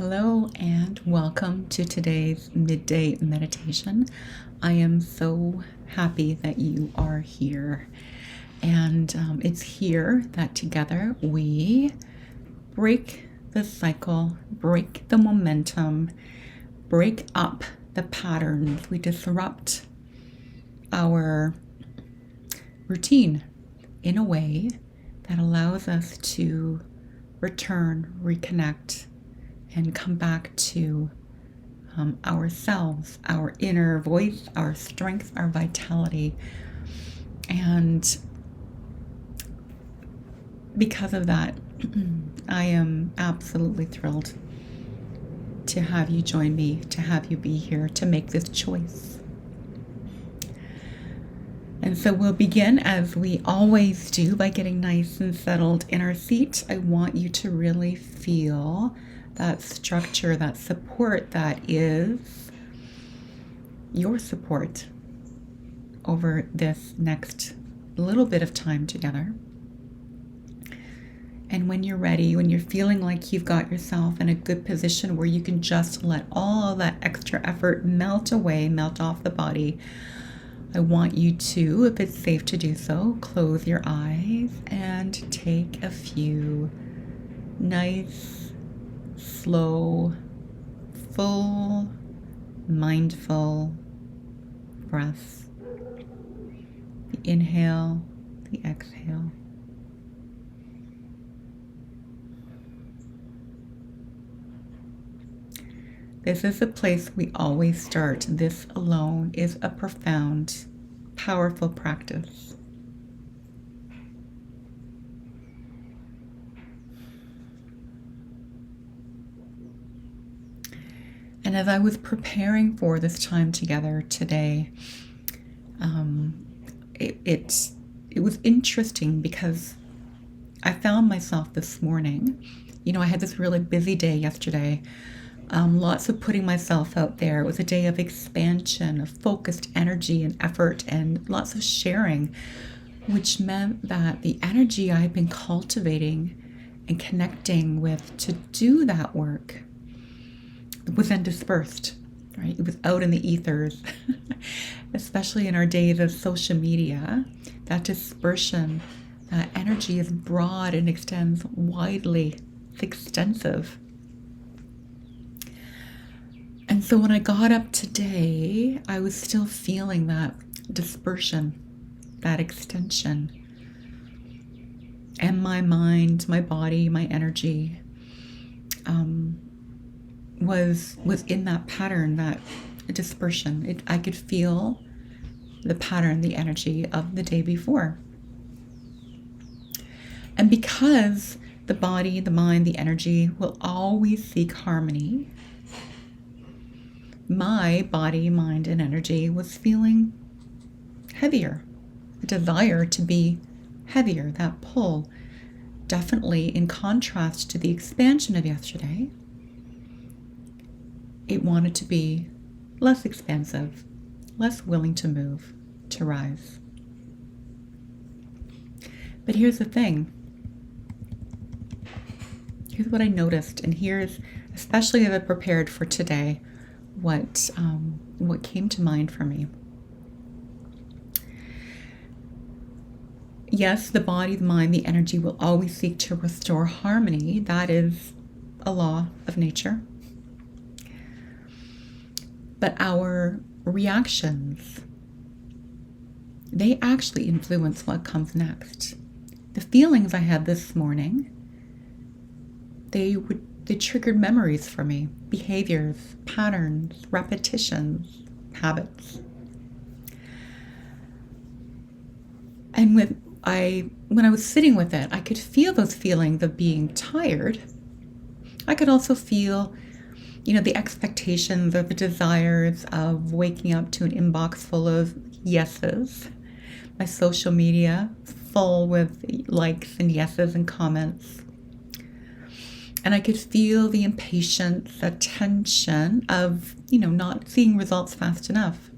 Hello and welcome to today's midday meditation. I am so happy that you are here. And it's here that together we break the cycle, break the momentum, break up the patterns. We disrupt our routine in a way that allows us to return, reconnect, and come back to ourselves, our inner voice, our strength, our vitality. And because of that, I am absolutely thrilled to have you join me, to have you be here, to make this choice. And so we'll begin, as we always do, by getting nice and settled in our seat. I want you to really feel that structure, that support that is your support over this next little bit of time together. And when you're ready, when you're feeling like you've got yourself in a good position where you can just let all that extra effort melt away, melt off the body, I want you to, if it's safe to do so, close your eyes and take a few nice, slow, full, mindful breaths. The inhale, the exhale. This is the place we always start. This alone is a profound, powerful practice. And as I was preparing for this time together today, it was interesting because I found myself this morning, I had this really busy day yesterday, lots of putting myself out there. It was a day of expansion, of focused energy and effort, and lots of sharing, which meant that the energy I had been cultivating and connecting with to do that work was then dispersed, right? It was out in the ethers, especially in our days of social media. That dispersion, that energy is broad and extends widely. It's extensive. And so when I got up today, I was still feeling that dispersion, that extension. And my mind, my body, my energy was in that pattern, that dispersion. I could feel the pattern, the energy of the day before. And because the body, the mind, the energy will always seek harmony, my body, mind, and energy was feeling heavier, a desire to be heavier, that pull, definitely in contrast to the expansion of yesterday. It wanted to be less expansive, less willing to move, to rise. But here's the thing. Here's what I noticed, and here's, especially as I prepared for today, what came to mind for me. Yes, the body, the mind, the energy will always seek to restore harmony. That is a law of nature. But our reactions, they actually influence what comes next. The feelings I had this morning, they triggered memories for me, behaviors, patterns, repetitions, habits. And when I was sitting with it, I could feel those feelings of being tired. I could also feel, the expectations or the desires of waking up to an inbox full of yeses, my social media full with likes and yeses and comments. And I could feel the impatience, the tension of, not seeing results fast enough.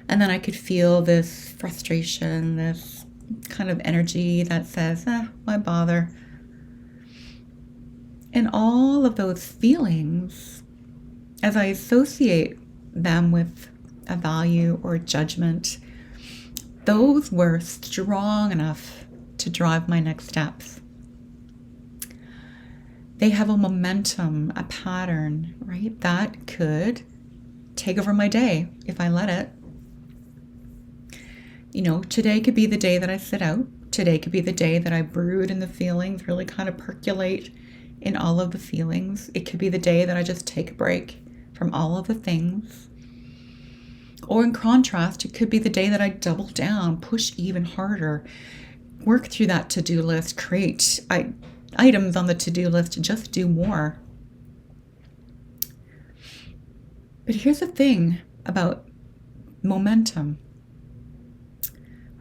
And then I could feel this frustration, this kind of energy that says, why bother? And all of those feelings, as I associate them with a value or a judgment, those were strong enough to drive my next steps. They have a momentum, a pattern, right? That could take over my day if I let it. Today could be the day that I sit out. Today could be the day that I brood in the feelings, really kind of percolate in all of the feelings. It could be the day that I just take a break from all of the things. Or in contrast, it could be the day that I double down, push even harder, work through that to-do list, create items on the to-do list to just do more. But here's the thing about momentum.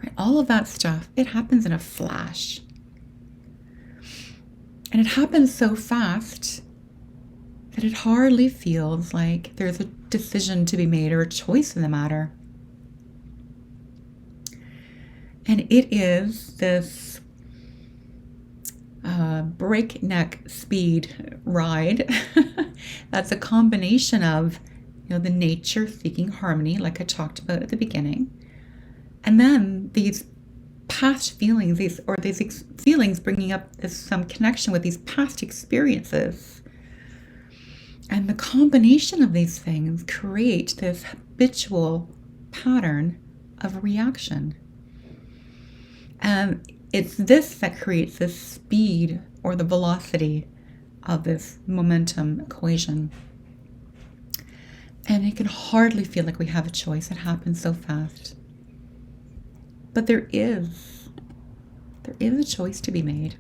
Right? All of that stuff, it happens in a flash. And it happens so fast that it hardly feels like there's a decision to be made or a choice in the matter. And it is this breakneck speed ride that's a combination of the nature seeking harmony, like I talked about at the beginning, and then these past feelings, these feelings bringing up some connection with these past experiences. And the combination of these things create this habitual pattern of reaction. And it's this that creates this speed or the velocity of this momentum equation. And it can hardly feel like we have a choice. It happens so fast. But there is a choice to be made.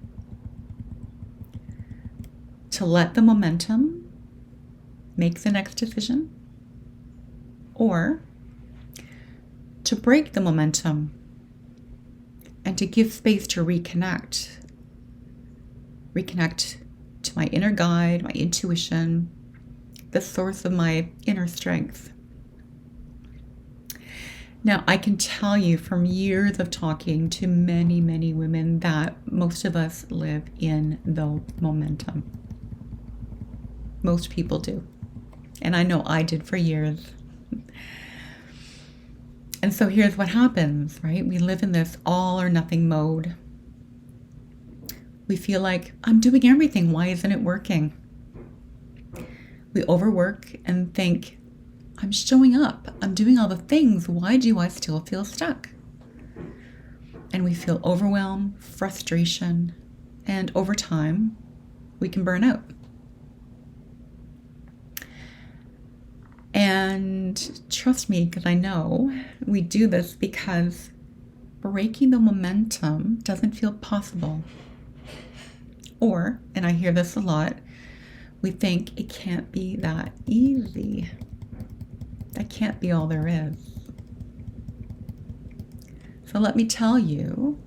To let the momentum make the next decision, or to break the momentum and to give space to reconnect to my inner guide, my intuition, the source of my inner strength. Now, I can tell you from years of talking to many, many women that most of us live in the momentum. Most people do. And I know I did for years. And so here's what happens, right? We live in this all or nothing mode. We feel like, I'm doing everything. Why isn't it working? We overwork and think, I'm showing up. I'm doing all the things. Why do I still feel stuck? And we feel overwhelm, frustration, and over time, we can burn out. And trust me, because I know we do this because breaking the momentum doesn't feel possible. Or, and I hear this a lot, we think it can't be that easy. That can't be all there is. So let me tell you,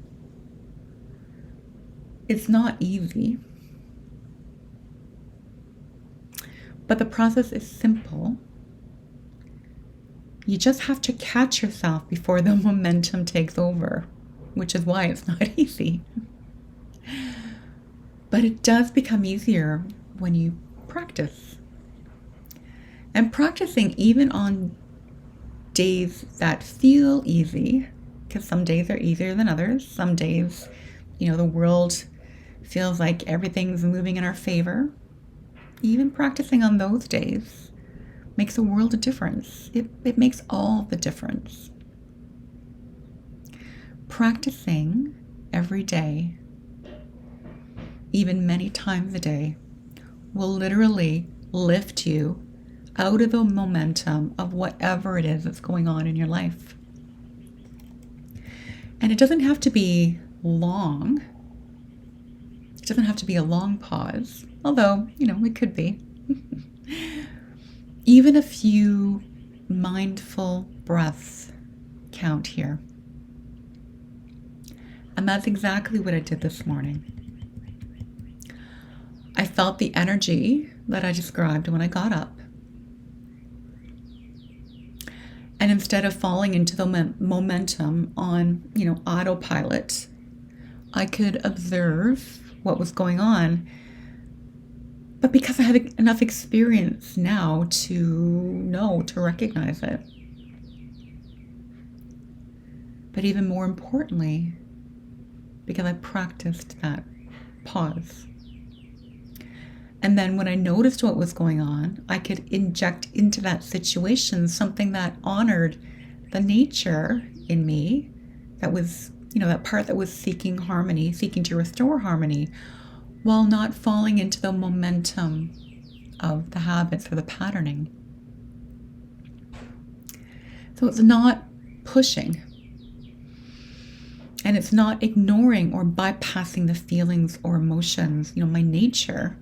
it's not easy. But the process is simple. You just have to catch yourself before the momentum takes over, which is why it's not easy. But it does become easier when you practice. And practicing even on days that feel easy, because some days are easier than others. Some days, the world feels like everything's moving in our favor. Even practicing on those days makes a world of difference. It makes all the difference. Practicing every day, even many times a day, will literally lift you out of the momentum of whatever it is that's going on in your life. And it doesn't have to be long. It doesn't have to be a long pause, although, it could be. Even a few mindful breaths count here. And that's exactly what I did this morning. I felt the energy that I described when I got up. And instead of falling into the momentum on, autopilot, I could observe what was going on But because I have enough experience now to know, to recognize it. But even more importantly, because I practiced that pause. And then when I noticed what was going on, I could inject into that situation something that honored the nature in me that was, that part that was seeking harmony, seeking to restore harmony, while not falling into the momentum of the habits or the patterning. So it's not pushing. And it's not ignoring or bypassing the feelings or emotions, my nature.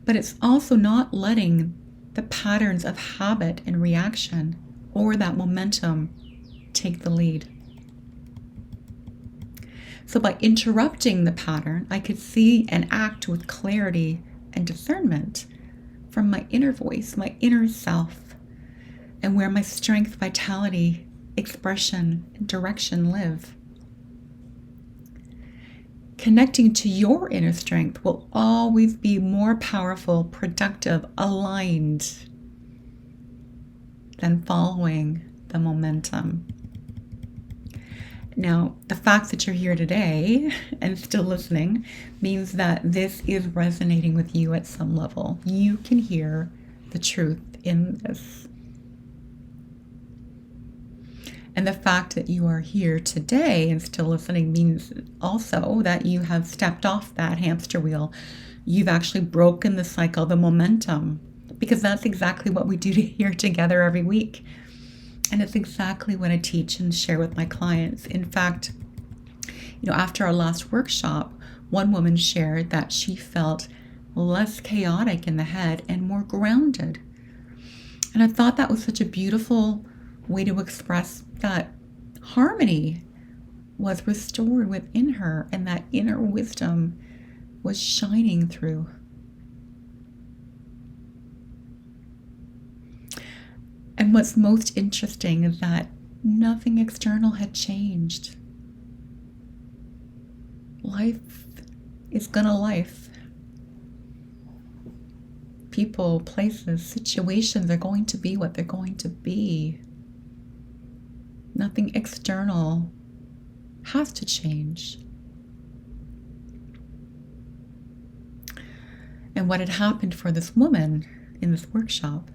But it's also not letting the patterns of habit and reaction or that momentum take the lead. So by interrupting the pattern, I could see and act with clarity and discernment from my inner voice, my inner self, and where my strength, vitality, expression, and direction live. Connecting to your inner strength will always be more powerful, productive, aligned than following the momentum. Now, the fact that you're here today and still listening means that this is resonating with you at some level. You can hear the truth in this. And the fact that you are here today and still listening means also that you have stepped off that hamster wheel. You've actually broken the cycle, the momentum, because that's exactly what we do here together every week. And it's exactly what I teach and share with my clients. In fact, after our last workshop, one woman shared that she felt less chaotic in the head and more grounded. And I thought that was such a beautiful way to express that harmony was restored within her and that inner wisdom was shining through. And what's most interesting is that nothing external had changed. Life is gonna life. People, places, situations are going to be what they're going to be. Nothing external has to change. And what had happened for this woman in this workshop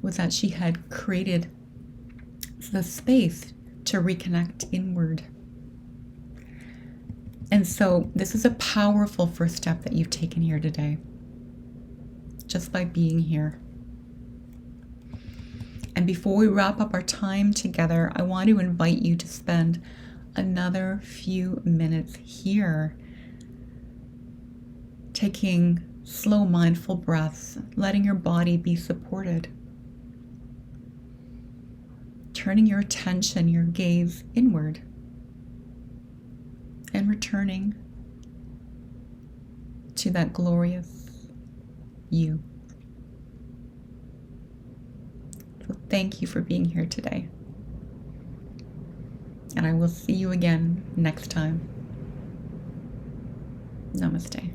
was that she had created the space to reconnect inward. And so this is a powerful first step that you've taken here today, just by being here. And before we wrap up our time together, I want to invite you to spend another few minutes here, taking slow, mindful breaths, letting your body be supported, turning your attention, your gaze inward, and returning to that glorious you. So thank you for being here today. And I will see you again next time. Namaste.